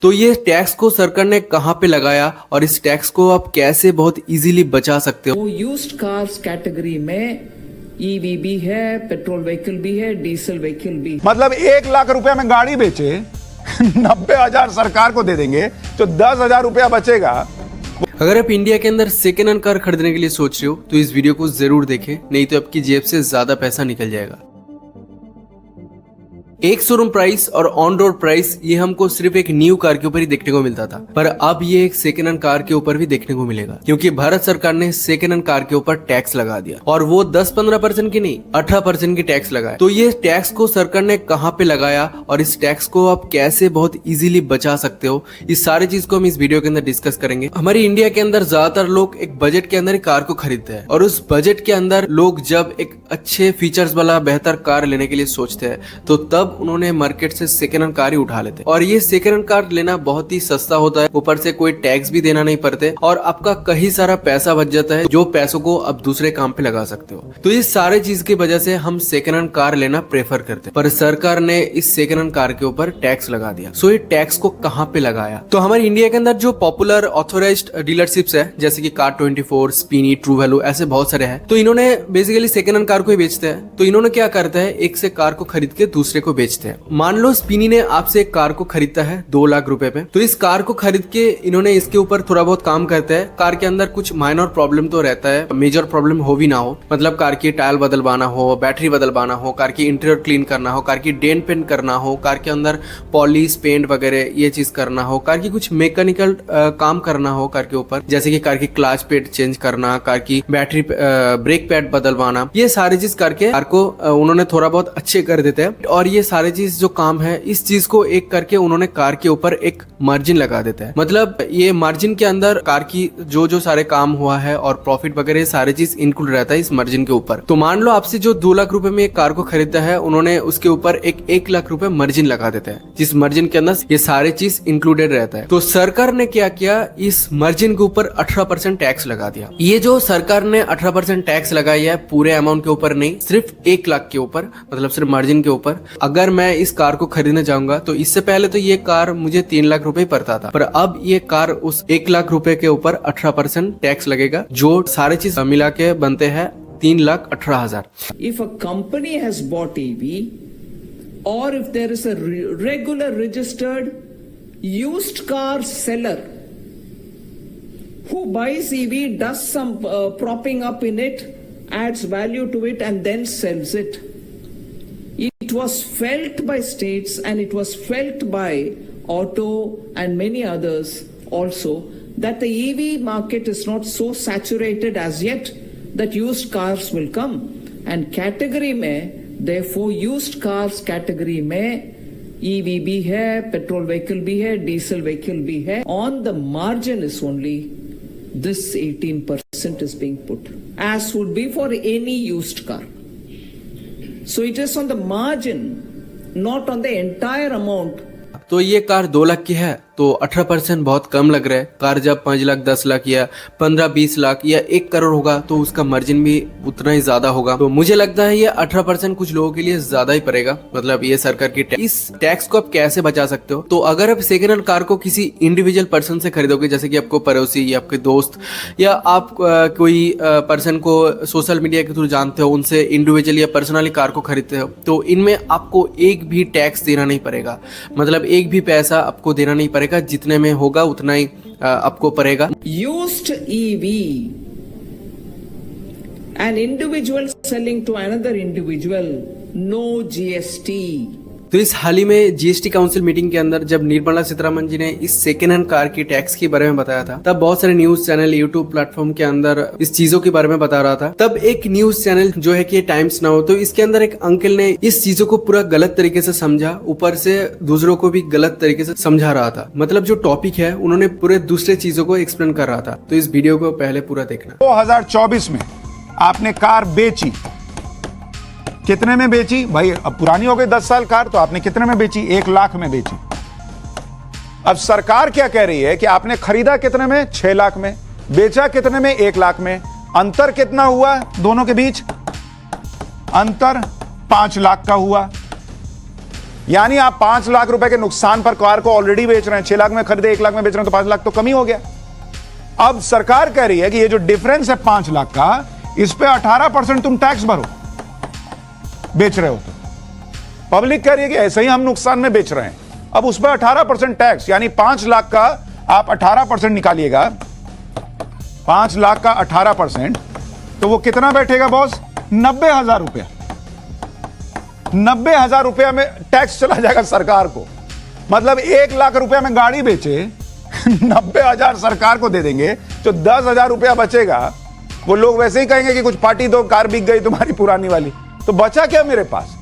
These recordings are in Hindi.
तो ये टैक्स को सरकार ने कहाँ पे लगाया और इस टैक्स को आप कैसे बहुत इजीली बचा सकते हो। वो यूज्ड कार्स कैटेगरी में ईवी भी है, पेट्रोल व्हीकल भी है, डीजल व्हीकल भी। मतलब 1 लाख रुपए में गाड़ी बेचे 90,000 सरकार को दे देंगे तो 10,000 रुपया बचेगा। अगर आप इंडिया के अंदर सेकेंड हैंड कार खरीदने के लिए सोच रहे हो तो इस वीडियो को जरूर देखें, नहीं तो आपकी जेब से ज्यादा पैसा निकल जाएगा। एक शोरूम प्राइस और ऑन रोड प्राइस ये हमको सिर्फ एक न्यू कार के ऊपर ही देखने को मिलता था, पर अब ये एक सेकेंड हैंड कार के ऊपर भी देखने को मिलेगा, क्योंकि भारत सरकार ने सेकेंड हैंड कार के ऊपर टैक्स लगा दिया और वो 10-15% की नहीं 18% की टैक्स लगाया। तो ये टैक्स को सरकार ने कहाँ पे लगाया और इस टैक्स को आप कैसे बहुत इजीली बचा सकते हो, इस सारी चीज को हम इस वीडियो के अंदर डिस्कस करेंगे। हमारी इंडिया के अंदर ज्यादातर लोग एक बजट के अंदर ही कार को खरीदते हैं और उस बजट के अंदर लोग जब एक अच्छे फीचर्स वाला बेहतर कार लेने के लिए सोचते हैं तो तब उन्होंने मार्केट से सेकेंड हैंड कार ही उठा लेते हैं। और ये सेकेंड हैंड कार लेना बहुत ही सस्ता होता है, ऊपर से कोई टैक्स भी देना नहीं पड़ते और आपका कहीं सारा पैसा बच जाता है, जो पैसों को आप दूसरे काम पे लगा सकते हो। तो इस सारे चीज की वजह से हम सेकेंड हैंड कार लेना प्रेफर करते हैं, पर सरकार ने इस सेकेंड हैंड कार के ऊपर टैक्स लगा दिया। सो ये टैक्स को कहाँ पे लगाया, तो हमारे इंडिया के अंदर जो पॉपुलर ऑथोराइज्ड डीलरशिप्स है जैसे कि कार24, स्पिनी, ट्रू वैल्यू, ऐसे बहुत सारे हैं। तो इन्होंने बेसिकली सेकेंड हैंड कार को ही बेचते हैं। तो इन्होंने क्या करता है, एक से कार को खरीद के दूसरे को बेचते हैं। मान लो स्पिनी ने आपसे एक कार को खरीदता है 2 लाख रुपए पे, तो इस कार को खरीद के इन्होंने इसके ऊपर थोड़ा बहुत काम करते हैं। कार के अंदर कुछ माइनर प्रॉब्लम तो रहता है, मेजर प्रॉब्लम हो भी ना हो, मतलब कार की टायर बदलवाना हो, बैटरी बदलवाना हो, कार की इंटीरियर क्लीन करना हो, कार की डेंट पेंट करना हो, कार के अंदर पॉलिश पेंट वगैरह ये चीज करना हो, कार की कुछ मैकेनिकल काम करना हो कार के ऊपर, जैसे कि कार की क्लच पेड चेंज करना, कार की बैटरी ब्रेक पैड बदलवाना, ये सारी चीज करके कार को उन्होंने थोड़ा बहुत अच्छे कर देते हैं। और ये सारी चीज जो काम है इस चीज को एक करके उन्होंने कार के ऊपर एक मार्जिन लगा देता है। मतलब ये मार्जिन के अंदर कार की जो सारे काम हुआ है और प्रॉफिट वगैरह सारी चीज इंक्लूड रहता है इस मार्जिन के ऊपर। तो मान लो आपसे जो 2 लाख रुपए में एक कार को खरीदता है, उन्होंने उसके ऊपर एक 1 लाख रुपए मार्जिन लगा देता है, जिस मार्जिन के अंदर ये सारे चीज इंक्लूडेड रहता है। तो सरकार ने क्या किया, इस मार्जिन के ऊपर 18% टैक्स लगा दिया। ये जो सरकार ने 18% टैक्स लगाई है पूरे अमाउंट के ऊपर नहीं, सिर्फ 1 लाख के ऊपर, मतलब सिर्फ मार्जिन के ऊपर। अगर मैं इस कार को खरीदने जाऊंगा तो इससे पहले तो ये कार मुझे 3 लाख रुपए पड़ता था, पर अब ये कार उस 1 लाख रुपए के ऊपर 18% टैक्स लगेगा, जो सारी चीज मिला के बनते हैं 3,18,000। If a company has bought EV or if there is a regular registered used car seller who buys EV, does some propping up in it, adds value to it and then sells it. It was felt by states and it was felt by auto and many others also that the EV market is not so saturated as yet that used cars will come. And category में, therefore used cars category में EV भी है, petrol vehicle भी है, diesel vehicle भी है. On the margin is only this 18% is being put, as would be for any used car. So it is on the margin, not on the entire amount. तो ये कार 2 लाख की है तो 18% बहुत कम लग रहा है। कार जब 5 लाख, 10 लाख या 15-20 लाख या 1 करोड़ होगा तो उसका मार्जिन भी उतना ही ज्यादा होगा। तो मुझे लगता है ये 18% कुछ लोगों के लिए ज्यादा ही पड़ेगा। मतलब ये सरकार की इस टैक्स को आप कैसे बचा सकते हो, तो अगर आप सेकेंड हैंड कार को किसी इंडिविजुअल पर्सन से खरीदोगे, जैसे कि आपको पड़ोसी या आपके दोस्त या आप कोई पर्सन को सोशल मीडिया के थ्रू जानते हो, उनसे इंडिविजुअली या पर्सनली कार को खरीदते हो, तो इनमें आपको एक भी टैक्स देना नहीं पड़ेगा। मतलब एक भी पैसा आपको देना नहीं पड़ेगा, जितने में होगा उतना ही आपको पड़ेगा। Used EV, an individual selling to another individual, no GST. तो इस हाल ही में जीएसटी काउंसिल मीटिंग के अंदर जब निर्मला सीतारमण जी ने इस सेकेंड हैंड कार की टैक्स के बारे में बताया था, तब बहुत सारे न्यूज चैनल यूट्यूब प्लेटफॉर्म के अंदर इस चीजों के बारे में बता रहा था। तब एक न्यूज चैनल जो है कि टाइम्स नाउ, तो इसके अंदर एक अंकल ने इस चीजों को पूरा गलत तरीके से समझा, ऊपर से दूसरों को भी गलत तरीके से समझा रहा था। मतलब जो टॉपिक है उन्होंने पूरे दूसरे चीजों को एक्सप्लेन कर रहा था। तो इस वीडियो को पहले पूरा देखना। 2024 में आपने कार बेची, कितने में बेची भाई? अब पुरानी हो गई 10 साल कार, तो आपने कितने में बेची? 1 लाख में बेची। अब सरकार क्या कह रही है कि आपने खरीदा कितने में? 6 लाख में। बेचा कितने में? 1 लाख में। अंतर कितना हुआ दोनों के बीच? अंतर 5 लाख का हुआ। यानी आप 5 लाख रुपए के नुकसान पर कार को ऑलरेडी बेच रहे हैं। 6 लाख में खरीदे, 1 लाख में बेच रहे हैं, तो 5 लाख तो कमी हो गया। अब सरकार कह रही है कि ये जो डिफरेंस है 5 लाख का, इस पे 18% तुम टैक्स भरो, बेच रहे हो तो। पब्लिक कह रही है कि ऐसे ही हम नुकसान में बेच रहे हैं। अब उस पर 18% टैक्स, यानी 5 लाख का आप 18% निकालिएगा, 5 लाख का 18%, तो वो कितना बैठेगा बॉस? 90,000 रुपया। 90,000 रुपया में टैक्स चला जाएगा सरकार को। मतलब 1 लाख रुपया में गाड़ी बेचे, 90,000 सरकार को दे देंगे, जो 10,000 रुपया बचेगा वो लोग वैसे ही कहेंगे कि कुछ पार्टी दो, कार बिक गई तुम्हारी पुरानी वाली, तो बचा क्या मेरे पास?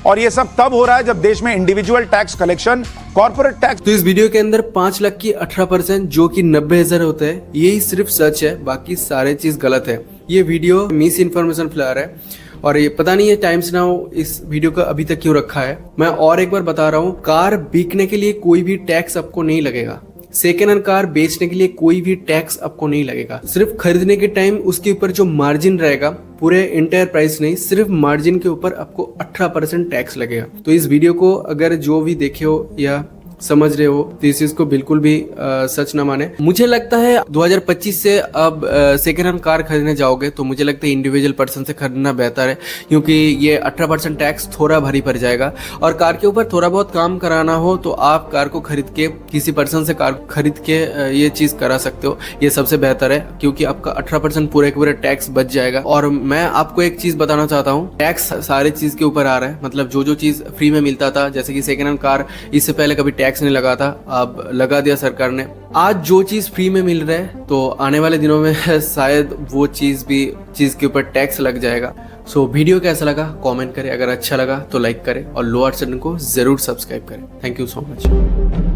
और ये सब तब हो रहा है जब देश में individual tax collection, corporate tax. तो इस वीडियो के अंदर 5 लाख की 18% जो कि 90,000 होता है, यही सिर्फ सच है, बाकी सारे चीज गलत है। ये वीडियो मिस इन्फॉर्मेशन फैला रहा है और ये पता नहीं है टाइम्स नाउ इस वीडियो का अभी तक क्यों रखा है। मैं और एक बार बता रहा हूँ, कार बिकने के लिए कोई भी टैक्स आपको नहीं लगेगा। सेकेंड हैंड कार बेचने के लिए कोई भी टैक्स आपको नहीं लगेगा। सिर्फ खरीदने के टाइम उसके ऊपर जो मार्जिन रहेगा, पूरे इंटायर प्राइस नहीं, सिर्फ मार्जिन के ऊपर आपको 18% टैक्स लगेगा। तो इस वीडियो को अगर जो भी देखे हो या समझ रहे हो तो इस चीज को बिल्कुल भी सच ना माने। मुझे लगता है 2025 से अब सेकेंड हैंड कार खरीदने जाओगे तो मुझे लगता है इंडिविजुअल पर्सन से खरीदना बेहतर है, क्योंकि ये 18% टैक्स थोड़ा भारी पड़ जाएगा। और कार के ऊपर थोड़ा बहुत काम कराना हो तो आप कार को खरीद के, किसी पर्सन से कार खरीद के ये चीज करा सकते हो। ये सबसे बेहतर है, क्योंकि आपका 18% पूरे के पूरे टैक्स बच जाएगा। और मैं आपको एक चीज बताना चाहता हूँ, टैक्स सारे चीज के ऊपर आ रहा है। मतलब जो चीज फ्री में मिलता था, जैसे कि सेकेंड हैंड कार, इससे पहले कभी टैक्स नहीं लगा था, अब लगा दिया सरकार ने। आज जो चीज फ्री में मिल रहा है, तो आने वाले दिनों में शायद वो चीज के ऊपर टैक्स लग जाएगा। सो वीडियो कैसा लगा कमेंट करें, अगर अच्छा लगा तो लाइक करें और लोअर चैनल को जरूर सब्सक्राइब करें। Thank you so much.